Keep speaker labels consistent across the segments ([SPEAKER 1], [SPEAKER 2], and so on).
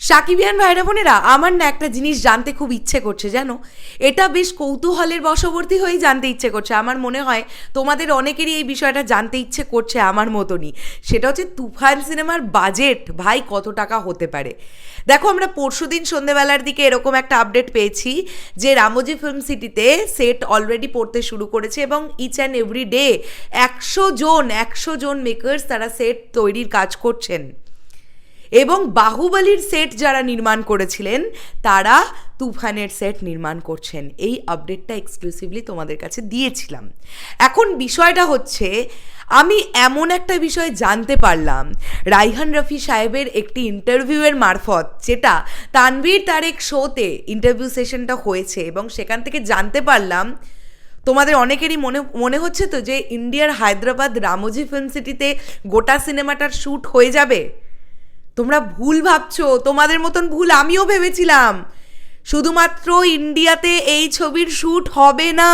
[SPEAKER 1] সাকিবিয়ান ভাইরা বোনেরা, আমার না একটা জিনিস জানতে খুব ইচ্ছে করছে, জানো, এটা বেশ কৌতূহলের বশবর্তী হয়েই জানতে ইচ্ছে করছে। আমার মনে হয় তোমাদের অনেকেরই এই বিষয়টা জানতে ইচ্ছে করছে আমার মতনই। সেটা হচ্ছে তুফান সিনেমার বাজেট ভাই কত টাকা হতে পারে। দেখো, আমরা পরশুদিন সন্ধ্যেবেলার দিকে এরকম একটা আপডেট পেয়েছি যে রামোজি ফিল্ম সিটিতে সেট অলরেডি পড়তে শুরু করেছে এবং ইচ অ্যান্ড এভরি ডে 100 জন মেকার্স তারা সেট তৈরির কাজ করছেন। এবং বাহুবলীর সেট যারা নির্মাণ করেছিলেন তারা তুফানের সেট নির্মাণ করছেন। এই আপডেটটা এক্সক্লুসিভলি তোমাদের কাছে দিয়েছিলাম। এখন বিষয়টা হচ্ছে, আমি এমন একটা বিষয় জানতে পারলাম রাইহান রাফি সাহেবের একটি ইন্টারভিউয়ের মারফত, যেটা তানভীর তারেক শোতে ইন্টারভিউ সেশনটা হয়েছে, এবং সেখান থেকে জানতে পারলাম তোমাদের অনেকেরই মনে হচ্ছে তো যে ইন্ডিয়ার হায়দ্রাবাদ রামোজি ফিল্ম সিটিতে গোটা সিনেমাটার শ্যুট হয়ে যাবে। তোমরা ভুল ভাবছো, তোমাদের মতন ভুল আমিও ভেবেছিলাম। শুধুমাত্র ইন্ডিয়াতে এই ছবির শ্যুট হবে না,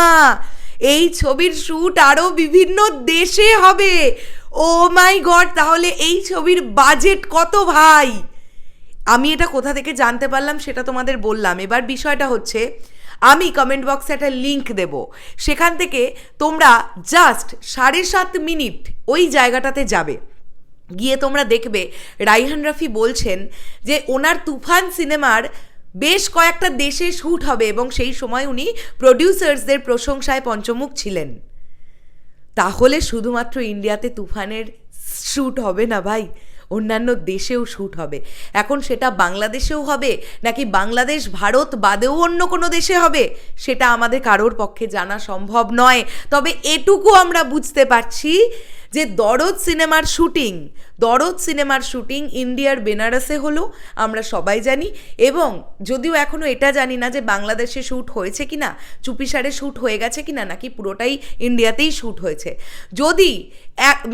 [SPEAKER 1] এই ছবির শ্যুট আরও বিভিন্ন দেশে হবে। ও মাই গড, তাহলে এই ছবির বাজেট কত ভাই? আমি এটা কোথা থেকে জানতে পারলাম সেটা তোমাদের বললাম। এবার বিষয়টা হচ্ছে, আমি কমেন্ট বক্সে একটা লিঙ্ক দেব, সেখান থেকে তোমরা জাস্ট 7.5 মিনিট ওই জায়গাটাতে যাবে, গিয়ে তোমরা দেখবে রাইহান রাফি বলছেন যে ওনার তুফান সিনেমার বেশ কয়েকটা দেশে শ্যুট হবে এবং সেই সময় উনি প্রডিউসার্সদের প্রশংসায় পঞ্চমুখ ছিলেন। তাহলে শুধুমাত্র ইন্ডিয়াতে তুফানের শ্যুট হবে না ভাই, অন্যান্য দেশেও শ্যুট হবে। এখন সেটা বাংলাদেশেও হবে নাকি বাংলাদেশ ভারত বাদেও অন্য কোনো দেশে হবে সেটা আমাদের কারোর পক্ষে জানা সম্ভব নয়। তবে এটুকু আমরা বুঝতে পারছি যে দরদ সিনেমার শুটিং ইন্ডিয়ার বেনারসে হলো, আমরা সবাই জানি। এবং যদিও এখনও এটা জানি না যে বাংলাদেশে শ্যুট হয়েছে কি না, চুপিসারে শ্যুট হয়ে গেছে কি না, নাকি পুরোটাই ইন্ডিয়াতেই শ্যুট হয়েছে। যদি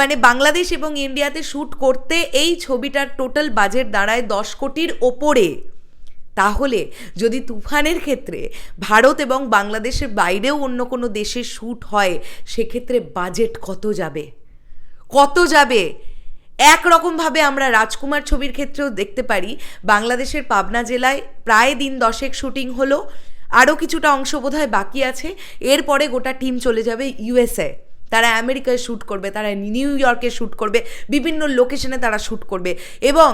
[SPEAKER 1] মানে বাংলাদেশ এবং ইন্ডিয়াতে শ্যুট করতে এই ছবিটার টোটাল বাজেট দাঁড়ায় 10 কোটির ওপরে, তাহলে যদি তুফানের ক্ষেত্রে ভারত এবং বাংলাদেশের বাইরেও অন্য কোনো দেশে শ্যুট হয়, সেক্ষেত্রে বাজেট কত যাবে? একরকমভাবে আমরা রাজকুমার ছবির ক্ষেত্রেও দেখতে পারি, বাংলাদেশের পাবনা জেলায় প্রায় দিন 10 শুটিং হলো, আরও কিছুটা অংশ বোধহয় বাকি আছে। এরপরে গোটা টিম চলে যাবে ইউএসএ, তারা আমেরিকায় শ্যুট করবে, তারা নিউ ইয়র্কে শ্যুট করবে, বিভিন্ন লোকেশনে তারা শ্যুট করবে। এবং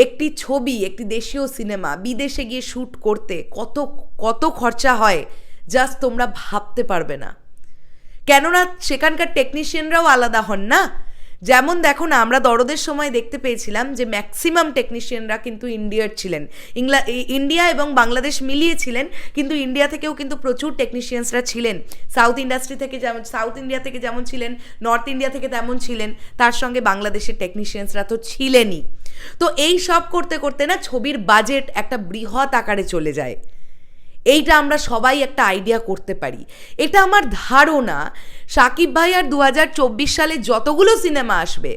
[SPEAKER 1] একটি ছবি, একটি দেশীয় সিনেমা বিদেশে গিয়ে শ্যুট করতে কত খরচা হয় জাস্ট তোমরা ভাবতে পারবে না। কেননা সেখানকার টেকনিশিয়ানরাও আলাদা হন না। যেমন দেখো না, আমরা দরদের সময় দেখতে পেয়েছিলাম যে ম্যাক্সিমাম টেকনিশিয়ানরা কিন্তু ইন্ডিয়ার ছিলেন, ইন্ডিয়া এবং বাংলাদেশ মিলিয়ে ছিলেন, কিন্তু ইন্ডিয়া থেকেও কিন্তু প্রচুর টেকনিশিয়ানসরা ছিলেন। সাউথ ইন্ডিয়া থেকে যেমন ছিলেন, নর্থ ইন্ডিয়া থেকে তেমন ছিলেন, তার সঙ্গে বাংলাদেশের টেকনিশিয়ানসরা তো ছিলেনই। তো এই সব করতে করতে না ছবির বাজেট একটা বৃহৎ আকারে চলে যায়। এইটা আমরা সবাই একটা আইডিয়া করতে পারি। এটা আমার ধারণা, সাকিব ভাই আর 2024 সালে যতগুলো সিনেমা আসবে,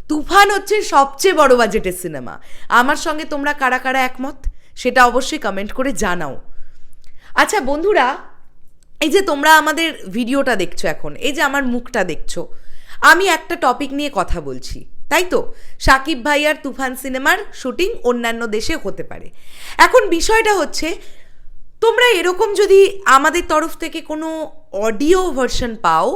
[SPEAKER 1] তুফান হচ্ছে সবচেয়ে বড় বাজেটের সিনেমা। আমার সঙ্গে তোমরা কারা কারা একমত সেটা অবশ্যই কমেন্ট করে জানাও। আচ্ছা বন্ধুরা, এই যে তোমরা আমাদের ভিডিওটা দেখছো এখন, এই যে আমার মুখটা দেখছো, আমি একটা টপিক নিয়ে কথা বলছি, তাই তো? সাকিব ভাই আর তুফান সিনেমার শুটিং অন্যান্য দেশে হতে পারে। এখন বিষয়টা হচ্ছে, তোমরা এরকম যদি আমাদের তরফ থেকে কোনো অডিও ভার্সন পাও,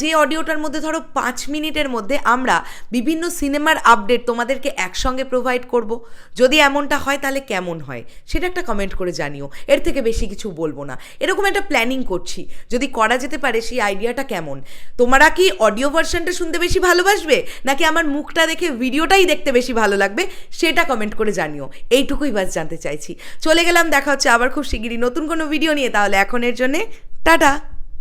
[SPEAKER 1] যে অডিওটার মধ্যে ধরো 5 মিনিটের মধ্যে আমরা বিভিন্ন সিনেমার আপডেট তোমাদেরকে একসঙ্গে প্রোভাইড করব, যদি এমনটা হয় তাহলে কেমন হয় সেটা একটা কমেন্ট করে জানিও। এর থেকে বেশি কিছু বলবো না, এরকম একটা প্ল্যানিং করছি, যদি করা যেতে পারে সেই আইডিয়াটা কেমন। তোমরা কি অডিও ভার্সনটা শুনতে বেশি ভালোবাসবে নাকি আমার মুখটা দেখে ভিডিওটাই দেখতে বেশি ভালো লাগবে সেটা কমেন্ট করে জানিও। এইটুকুই বাস জানতে চাইছি। চলে গেলাম, দেখা হচ্ছে আবার খুব শিগগিরই নতুন কোনো ভিডিও নিয়ে। তাহলে এখনের জন্যে টাটা।